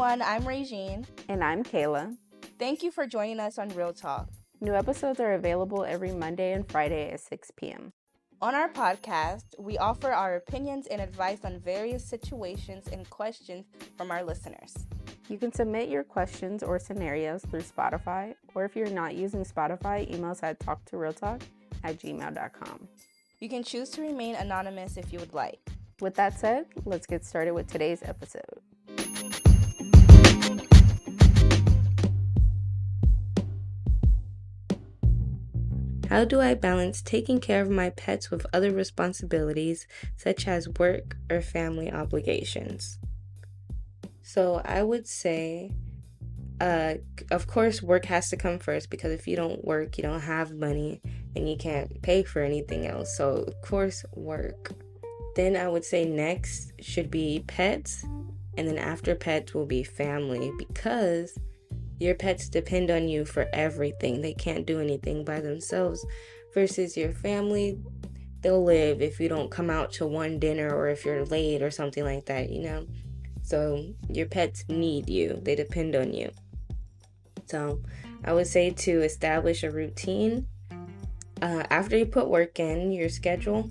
everyone, I'm Regine. And I'm Kayla. Thank you for joining us on Real Talk. New episodes are available every Monday and Friday at 6 p.m. On our podcast, we offer our opinions and advice on various situations and questions from our listeners. You can submit your questions or scenarios through Spotify, or if you're not using Spotify, email us at talktorealtalk@gmail.com. You can choose to remain anonymous if you would like. With that said, let's get started with today's episode. How do I balance taking care of my pets with other responsibilities, such as work or family obligations? So I would say, of course, work has to come first, because if you don't work, you don't have money and you can't pay for anything else. So, of course, work. Then I would say next should be pets, and then after pets will be family, because your pets depend on you for everything. They can't do anything by themselves. Versus your family, they'll live if you don't come out to one dinner or if you're late or something like that, you know? So your pets need you. They depend on you. So I would say to establish a routine. After you put work in your schedule,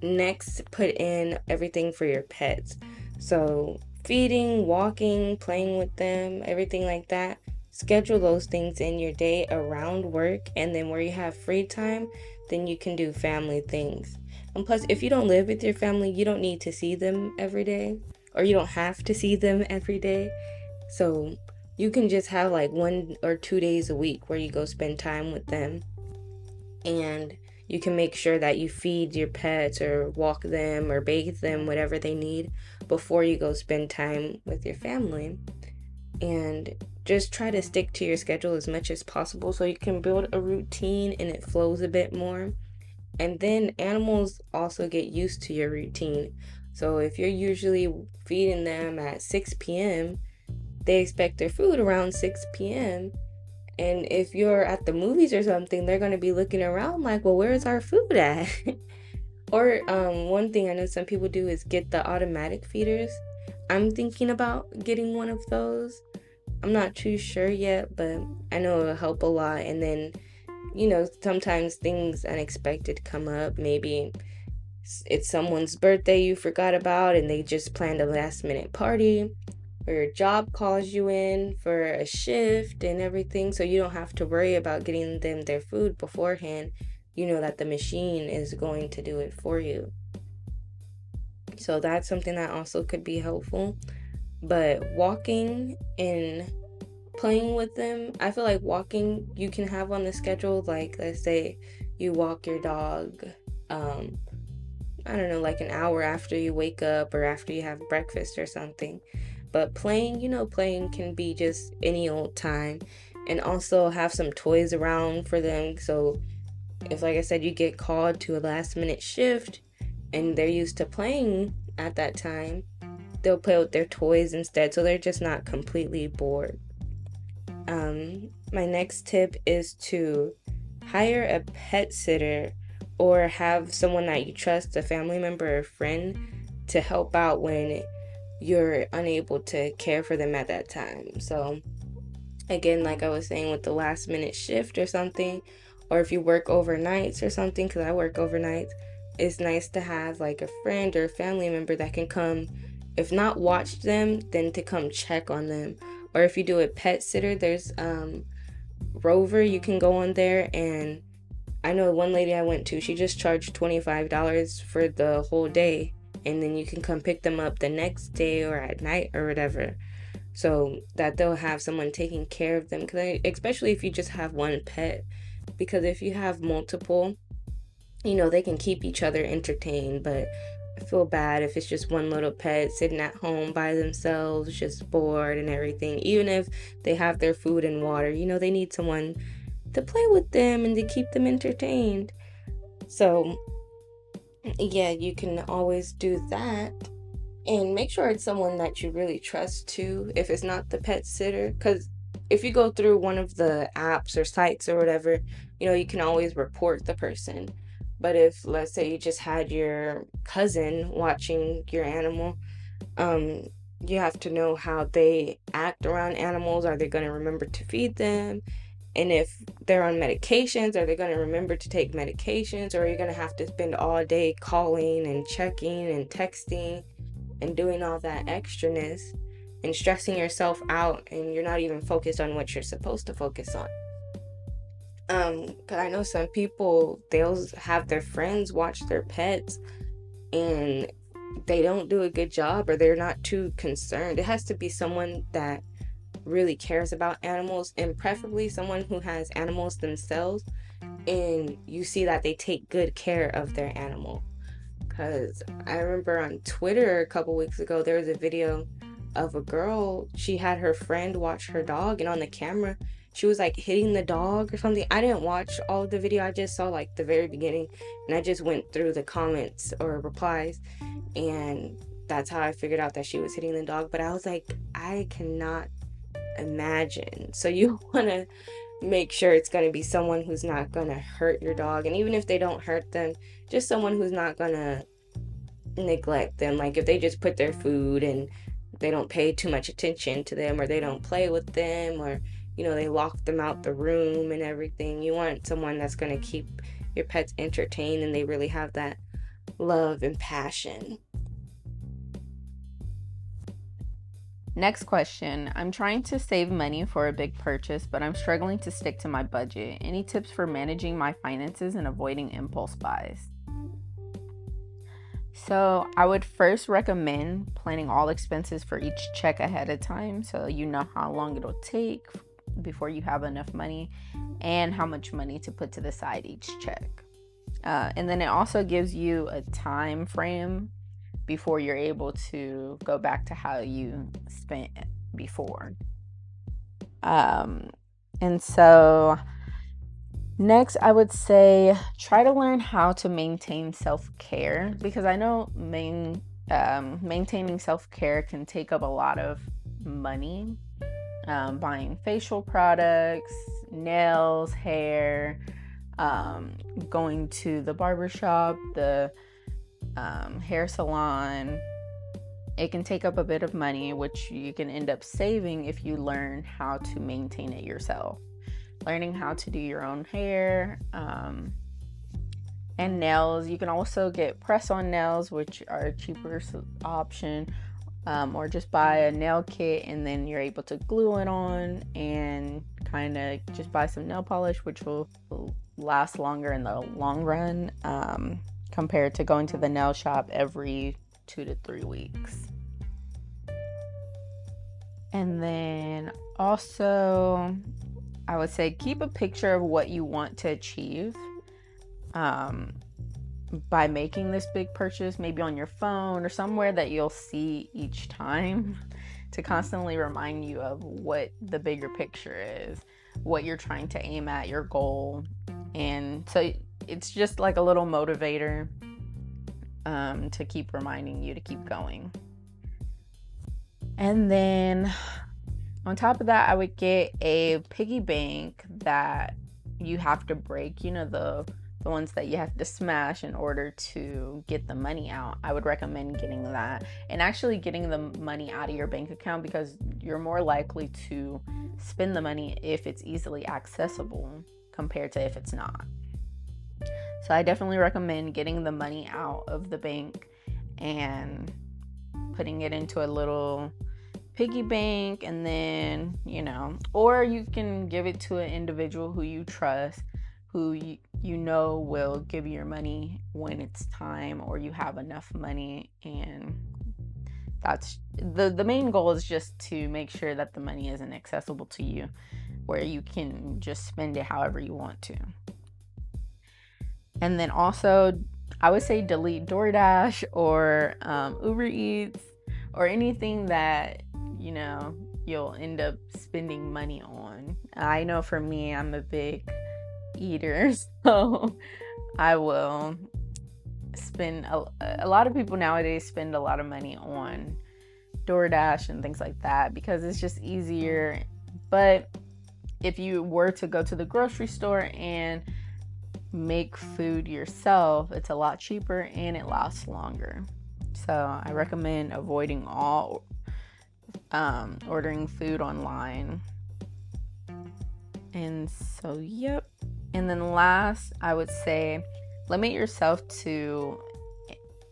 next put in everything for your pets. So feeding, walking, playing with them, everything like that. Schedule those things in your day around work, and then where you have free time, then you can do family things. And plus, if you don't live with your family, you don't need to see them every day, or you don't have to see them every day. So you can just have like 1 or 2 days a week where you go spend time with them, and you can make sure that you feed your pets or walk them or bathe them, whatever they need, before you go spend time with your family. And just try to stick to your schedule as much as possible so you can build a routine and it flows a bit more. And then animals also get used to your routine. So if you're usually feeding them at 6 p.m., they expect their food around 6 p.m. And if you're at the movies or something, they're going to be looking around like, well, where's our food at? Or one thing I know some people do is get the automatic feeders. I'm thinking about getting one of those. I'm not too sure yet, but I know it'll help a lot. And then, you know, sometimes things unexpected come up. Maybe it's someone's birthday you forgot about and they just planned a last minute party. Or your job calls you in for a shift and everything, so you don't have to worry about getting them their food beforehand. You know that the machine is going to do it for you. So that's something that also could be helpful. But walking and playing with them, I feel like walking you can have on the schedule. Like, let's say you walk your dog, I don't know, like an hour after you wake up or after you have breakfast or something. But playing can be just any old time. And also have some toys around for them. So if, like I said, you get called to a last minute shift and they're used to playing at that time, they'll play with their toys instead. So they're just not completely bored. My next tip is to hire a pet sitter or have someone that you trust, a family member or friend, to help out when you're unable to care for them at that time. So again, like I was saying with the last minute shift or something, or if you work overnights or something, because I work overnights, it's nice to have like a friend or a family member that can come, if not watch them, then to come check on them. Or if you do a pet sitter, there's Rover, you can go on there, and I know one lady I went to, she just charged $25 for the whole day. And then you can come pick them up the next day or at night or whatever. So that they'll have someone taking care of them. Especially if you just have one pet. Because if you have multiple, you know, they can keep each other entertained. But I feel bad if it's just one little pet sitting at home by themselves, just bored and everything. Even if they have their food and water, you know, they need someone to play with them and to keep them entertained. So yeah, you can always do that, and make sure it's someone that you really trust too, if it's not the pet sitter, because if you go through one of the apps or sites or whatever, you know, you can always report the person. But if, let's say, you just had your cousin watching your animal, You have to know how they act around animals. Are they going to remember to feed them? And if they're on medications, are they going to remember to take medications? Or are you going to have to spend all day calling and checking and texting and doing all that extraness and stressing yourself out, and you're not even focused on what you're supposed to focus on? Because I know some people, they'll have their friends watch their pets and they don't do a good job, or they're not too concerned. It has to be someone that really cares about animals, and preferably someone who has animals themselves, and you see that they take good care of their animal. Because I remember on Twitter a couple weeks ago, there was a video of a girl. She had her friend watch her dog, and on the camera, she was like hitting the dog or something. I didn't watch all of the video, I just saw like the very beginning, and I just went through the comments or replies, and that's how I figured out that she was hitting the dog. But I was like, I cannot imagine. So you want to make sure it's going to be someone who's not going to hurt your dog. And even if they don't hurt them, just someone who's not going to neglect them. Like if they just put their food and they don't pay too much attention to them, or they don't play with them, or they lock them out the room and everything. You want someone that's going to keep your pets entertained, and they really have that love and passion. Next question. I'm trying to save money for a big purchase, but I'm struggling to stick to my budget. Any tips for managing my finances and avoiding impulse buys? So I would first recommend planning all expenses for each check ahead of time, so you know how long it'll take before you have enough money and how much money to put to the side each check. And then it also gives you a time frame before you're able to go back to how you spent before. And so next, I would say try to learn how to maintain self-care, because I know maintaining self-care can take up a lot of money. Buying facial products, nails, hair, going to the barbershop, the hair salon. It can take up a bit of money, which you can end up saving if you learn how to maintain it yourself. Learning how to do your own hair and nails. You can also get press-on nails, which are a cheaper option, or just buy a nail kit and then you're able to glue it on and kind of just buy some nail polish, which will last longer in the long run, compared to going to the nail shop every 2 to 3 weeks. And then also, I would say keep a picture of what you want to achieve by making this big purchase, maybe on your phone or somewhere that you'll see each time, to constantly remind you of what the bigger picture is, what you're trying to aim at, your goal. And so it's just like a little motivator to keep reminding you to keep going. And then on top of that, I would get a piggy bank that you have to break, the ones that you have to smash in order to get the money out. I would recommend getting that, and actually getting the money out of your bank account, because you're more likely to spend the money if it's easily accessible compared to if it's not. So I definitely recommend getting the money out of the bank and putting it into a little piggy bank, and then, or you can give it to an individual who you trust, who you know will give you your money when it's time, or you have enough money. And that's the main goal, is just to make sure that the money isn't accessible to you, where you can just spend it however you want to. And then also, I would say delete DoorDash or Uber Eats, or anything that you'll end up spending money on. I know for me, I'm a big eater, so I will spend a lot of people nowadays spend a lot of money on DoorDash and things like that, because it's just easier. But if you were to go to the grocery store and make food yourself, it's a lot cheaper and it lasts longer. So I recommend avoiding all ordering food online. And so, yep. And then last, I would say limit yourself to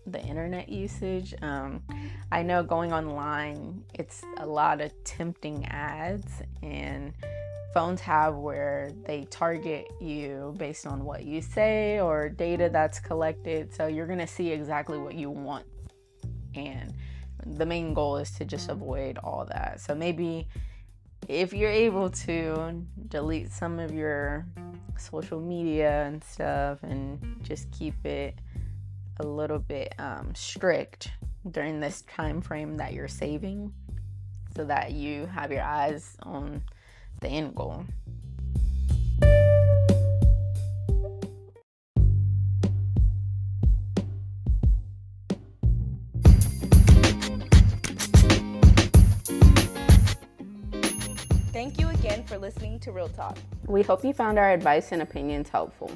the internet usage. I know going online, it's a lot of tempting ads, and phones have where they target you based on what you say or data that's collected. So you're going to see exactly what you want. And the main goal is to just avoid all that. So maybe if you're able to delete some of your social media and stuff and just keep it a little bit strict during this time frame that you're saving, so that you have your eyes on the end goal. Thank you again for listening to Real Talk. We hope you found our advice and opinions helpful.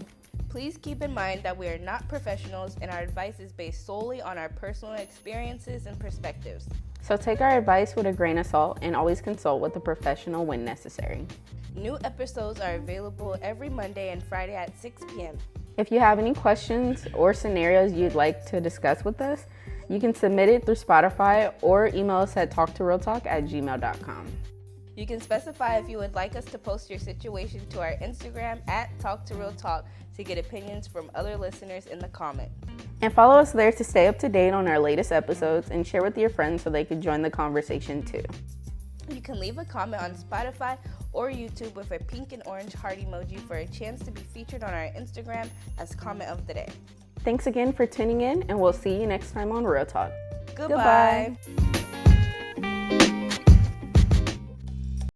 Please keep in mind that we are not professionals and our advice is based solely on our personal experiences and perspectives. So take our advice with a grain of salt and always consult with a professional when necessary. New episodes are available every Monday and Friday at 6 p.m. If you have any questions or scenarios you'd like to discuss with us, you can submit it through Spotify or email us at talktorealtalk@gmail.com. You can specify if you would like us to post your situation to our Instagram at TalkToRealTalk to get opinions from other listeners in the comment. And follow us there to stay up to date on our latest episodes and share with your friends so they can join the conversation too. You can leave a comment on Spotify or YouTube with a pink and orange heart emoji for a chance to be featured on our Instagram as comment of the day. Thanks again for tuning in, and we'll see you next time on Real Talk. Goodbye.